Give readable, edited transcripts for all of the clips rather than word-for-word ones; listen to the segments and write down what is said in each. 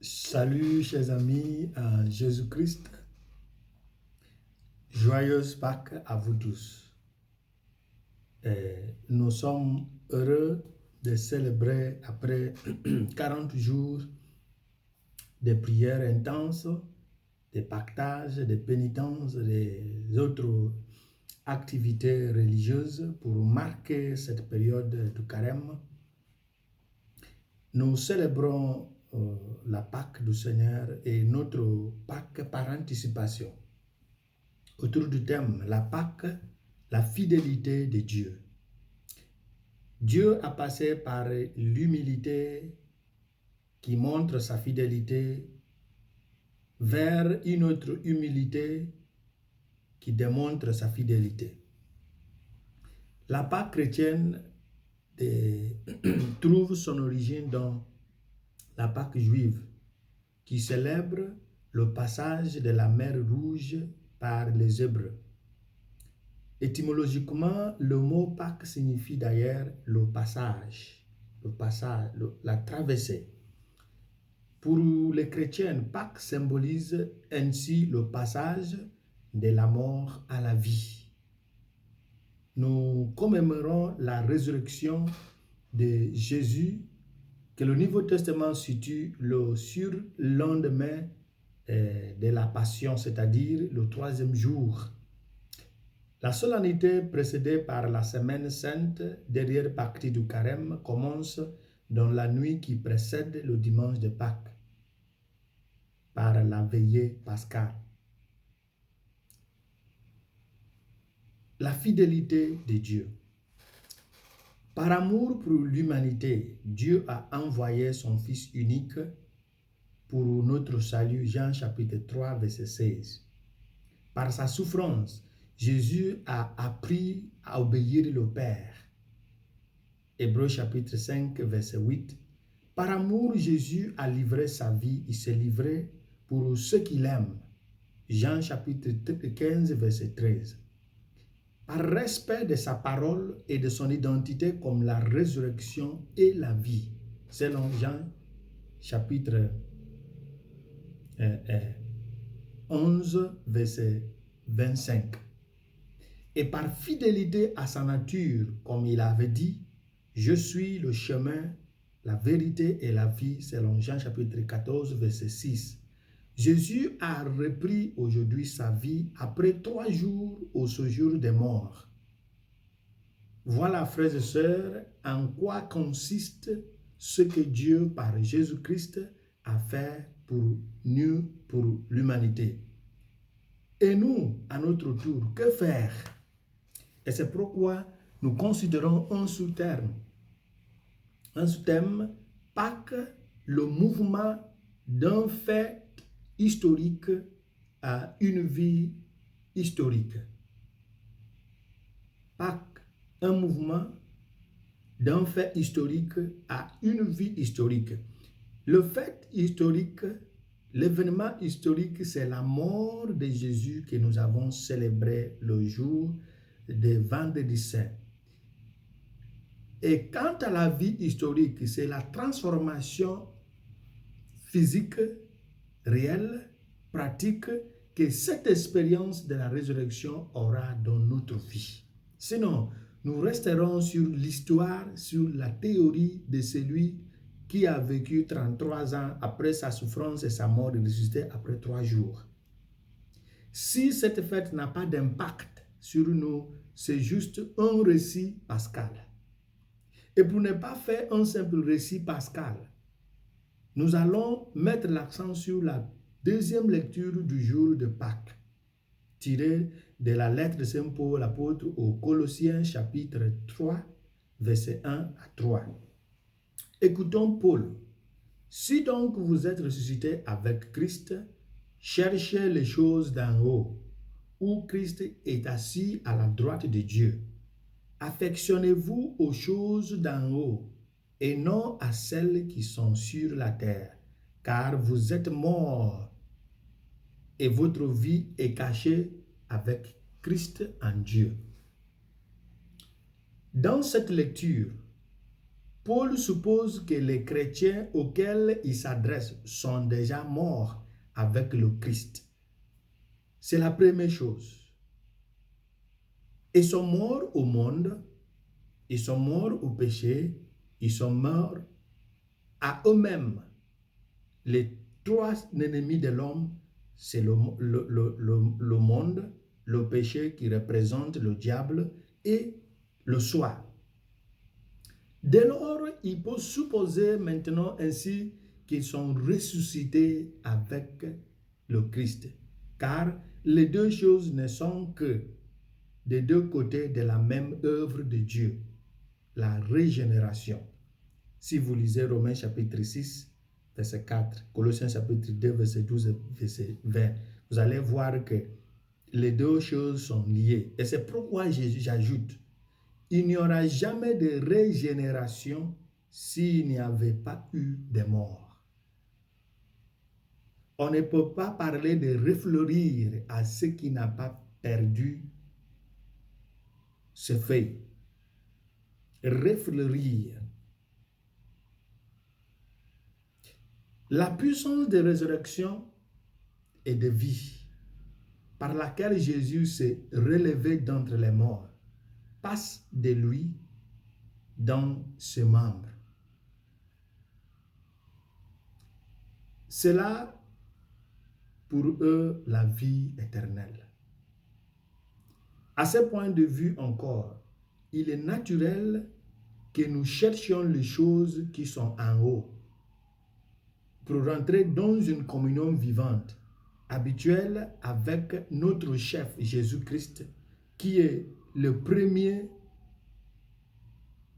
Salut chers amis en Jésus-Christ, joyeuse Pâques à vous tous. Nous sommes heureux de célébrer après 40 jours de prières intenses, de pactages, de pénitences, des autres activités religieuses pour marquer cette période de carême. Nous célébrons la Pâque du Seigneur et notre Pâque par anticipation. Autour du thème, la Pâque, la fidélité de Dieu. Dieu a passé par l'humilité qui montre sa fidélité vers une autre humilité qui démontre sa fidélité. La Pâque chrétienne trouve son origine dans la Pâque juive qui célèbre le passage de la mer Rouge par les Hébreux. Étymologiquement, le mot Pâques signifie d'ailleurs le passage, la traversée. Pour les chrétiens, Pâques symbolise ainsi le passage de la mort à la vie. Nous commémorons la résurrection de Jésus que le Nouveau Testament situe le surlendemain de la Passion, c'est-à-dire le 3e jour. La solennité précédée par la Semaine Sainte, dernière partie du Carême, commence dans la nuit qui précède le dimanche de Pâques, par la veillée pascale. La fidélité de Dieu. Par amour pour l'humanité, Dieu a envoyé son Fils unique pour notre salut, Jean chapitre 3, verset 16. Par sa souffrance, Jésus a appris à obéir le Père. Hébreux chapitre 5, verset 8. Par amour, Jésus a livré sa vie, il s'est livré pour ceux qu'il aime. Jean chapitre 15, verset 13. Par respect de sa parole et de son identité comme la résurrection et la vie, selon Jean chapitre 11, verset 25. Et par fidélité à sa nature, comme il avait dit, je suis le chemin, la vérité et la vie, selon Jean chapitre 14, verset 6. Jésus a repris aujourd'hui sa vie après 3 jours au séjour des morts. Voilà, frères et sœurs, en quoi consiste ce que Dieu, par Jésus-Christ, a fait pour nous, pour l'humanité. Et nous, à notre tour, que faire? Et c'est pourquoi nous considérons un sous-terme, Pâques, le mouvement d'un fait historique à une vie historique. Pâques, un mouvement d'un fait historique à une vie historique. Le fait historique, l'événement historique, c'est la mort de Jésus que nous avons célébré le jour de Vendredi Saint. Et quant à la vie historique, c'est la transformation physique, réelle, pratique, que cette expérience de la résurrection aura dans notre vie. Sinon, nous resterons sur l'histoire, sur la théorie de celui qui a vécu 33 ans après sa souffrance et sa mort et ressuscité après 3 jours. Si cette fête n'a pas d'impact sur nous, c'est juste un récit pascal. Et pour ne pas faire un simple récit pascal, nous allons mettre l'accent sur la deuxième lecture du jour de Pâques, tirée de la lettre de Saint Paul, l'apôtre aux Colossiens, chapitre 3, versets 1 à 3. Écoutons Paul. Si donc vous êtes ressuscités avec Christ, cherchez les choses d'en haut, où Christ est assis à la droite de Dieu. Affectionnez-vous aux choses d'en haut et non à celles qui sont sur la terre, car vous êtes morts et votre vie est cachée avec Christ en Dieu. Dans cette lecture, Paul suppose que les chrétiens auxquels il s'adresse sont déjà morts avec le Christ. C'est la première chose. Ils sont morts au monde, ils sont morts au péché, ils sont morts à eux-mêmes. Les trois ennemis de l'homme, c'est le monde, le péché qui représente le diable et le soi. Dès lors, il peut supposer maintenant ainsi qu'ils sont ressuscités avec le Christ, car les deux choses ne sont que des deux côtés de la même œuvre de Dieu, la régénération. Si vous lisez Romains chapitre 6, verset 4, Colossiens chapitre 2, verset 12, verset 20, vous allez voir que les deux choses sont liées. Et c'est pourquoi j'ajoute, il n'y aura jamais de régénération s'il n'y avait pas eu de mort. On ne peut pas parler de refleurir à ce qui n'a pas perdu ce fait. Refleurir. La puissance de résurrection et de vie par laquelle Jésus s'est relevé d'entre les morts passe de lui dans ses membres. C'est là pour eux la vie éternelle. À ce point de vue encore, il est naturel que nous cherchions les choses qui sont en haut pour rentrer dans une communion vivante, habituelle avec notre chef Jésus-Christ, qui est le premier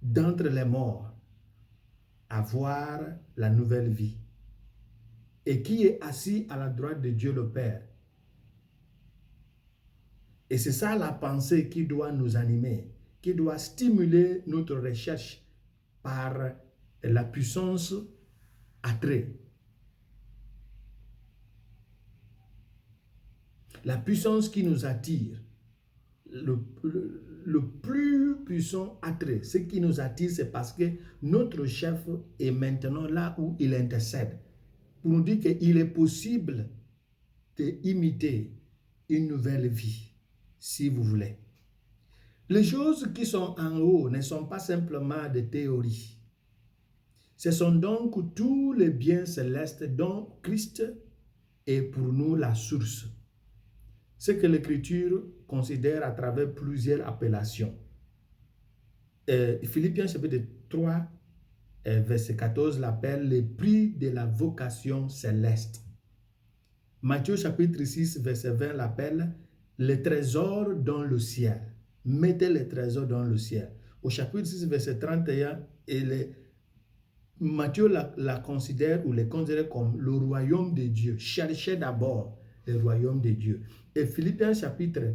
d'entre les morts à voir la nouvelle vie et qui est assis à la droite de Dieu le Père. Et c'est ça la pensée qui doit nous animer, qui doit stimuler notre recherche par la puissance attrait. La puissance qui nous attire, le plus puissant attrait, ce qui nous attire, c'est parce que notre chef est maintenant là où il intercède, pour nous dire qu'il est possible d'imiter une nouvelle vie, si vous voulez. Les choses qui sont en haut ne sont pas simplement des théories. Ce sont donc tous les biens célestes dont Christ est pour nous la source. Ce que l'Écriture considère à travers plusieurs appellations. Philippiens chapitre 3, verset 14 l'appelle les prix de la vocation céleste. Matthieu chapitre 6, verset 20 l'appelle les trésors dans le ciel. Mettez les trésors dans le ciel. Au chapitre 6, verset 31, Matthieu la considère ou les considère comme le royaume de Dieu. Cherchez d'abord le royaume de Dieu. Et Philippiens chapitre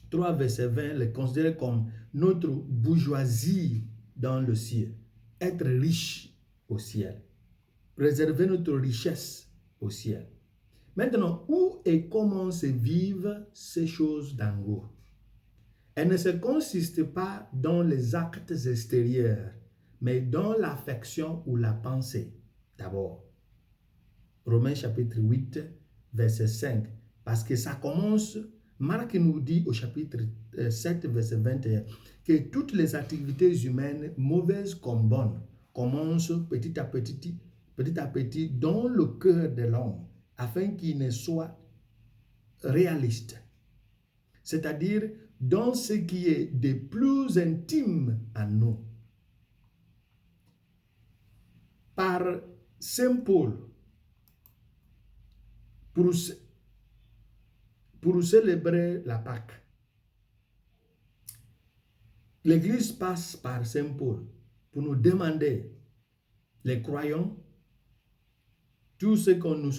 3, verset 20, les considère comme notre bourgeoisie dans le ciel. Être riche au ciel. Réserver notre richesse au ciel. Maintenant, où et comment se vivent ces choses d'en haut? Elles ne se consistent pas dans les actes extérieurs, mais dans l'affection ou la pensée, d'abord. Romains chapitre 8, verset 5. Parce que ça commence, Marc nous dit au chapitre 7, verset 21, que toutes les activités humaines, mauvaises comme bonnes, commencent petit à petit dans le cœur de l'homme, afin qu'il ne soit réaliste. C'est-à-dire dans ce qui est de plus intime à nous. Par Saint Paul, pour célébrer la Pâque, l'Église passe par Saint Paul pour nous demander, les croyants, tous ceux que nous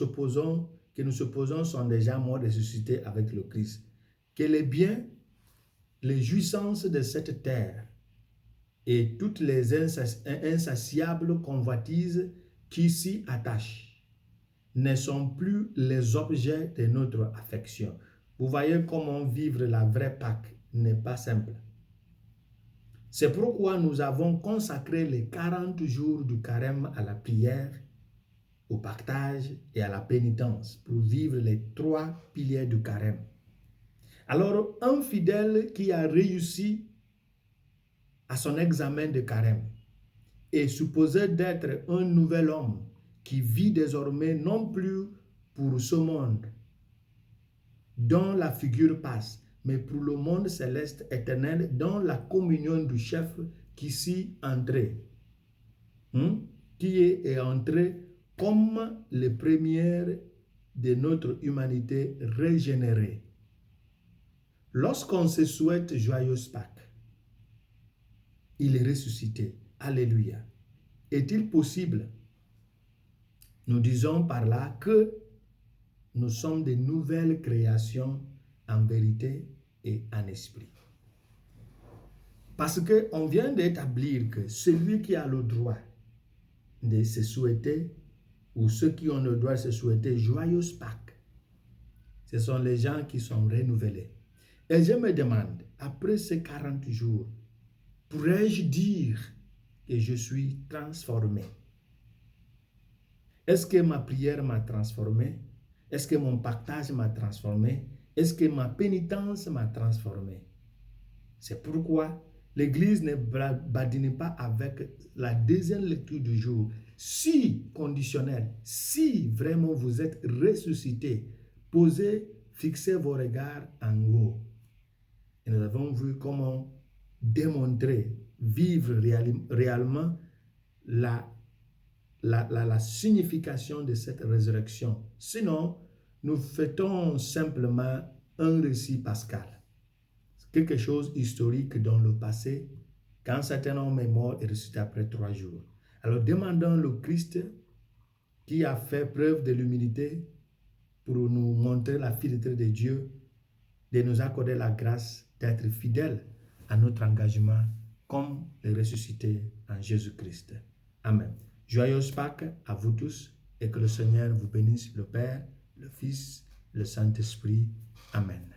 supposons sont déjà morts ressuscités avec le Christ, que les biens, les jouissances de cette terre et toutes les insatiables convoitises qui s'y attachent ne sont plus les objets de notre affection. Vous voyez comment vivre la vraie Pâque n'est pas simple. C'est pourquoi nous avons consacré les 40 jours du carême à la prière, au partage et à la pénitence pour vivre les 3 piliers du carême. Alors, un fidèle qui a réussi à son examen de carême est supposé d'être un nouvel homme qui vit désormais non plus pour ce monde dont la figure passe, mais pour le monde céleste éternel dans la communion du chef qui s'y entrait, qui est entré comme le premier de notre humanité régénérée. Lorsqu'on se souhaite joyeuse Pâques, il est ressuscité. Alléluia. Est-il possible? Nous disons par là que nous sommes de nouvelles créations en vérité et en esprit. Parce qu'on vient d'établir que celui qui a le droit de se souhaiter, ou ceux qui ont le droit de se souhaiter joyeuse Pâques, ce sont les gens qui sont renouvelés. Et je me demande, après ces 40 jours, pourrais-je dire que je suis transformé? Est-ce que ma prière m'a transformé? Est-ce que mon partage m'a transformé? Est-ce que ma pénitence m'a transformé? C'est pourquoi l'Église ne badine pas avec la deuxième lecture du jour. Si conditionnel, si vraiment vous êtes ressuscité, fixez vos regards en haut. Et nous avons vu comment démontrer, vivre réellement la signification de cette résurrection. Sinon, nous fêtons simplement un récit pascal. Quelque chose historique dans le passé, quand un certain homme est mort et ressuscité après 3 jours. Alors demandons le Christ qui a fait preuve de l'humilité pour nous montrer la fidélité de Dieu, de nous accorder la grâce d'être fidèles à notre engagement comme les ressuscités en Jésus-Christ. Amen. Joyeuse Pâques à vous tous et que le Seigneur vous bénisse, le Père, le Fils, le Saint-Esprit. Amen.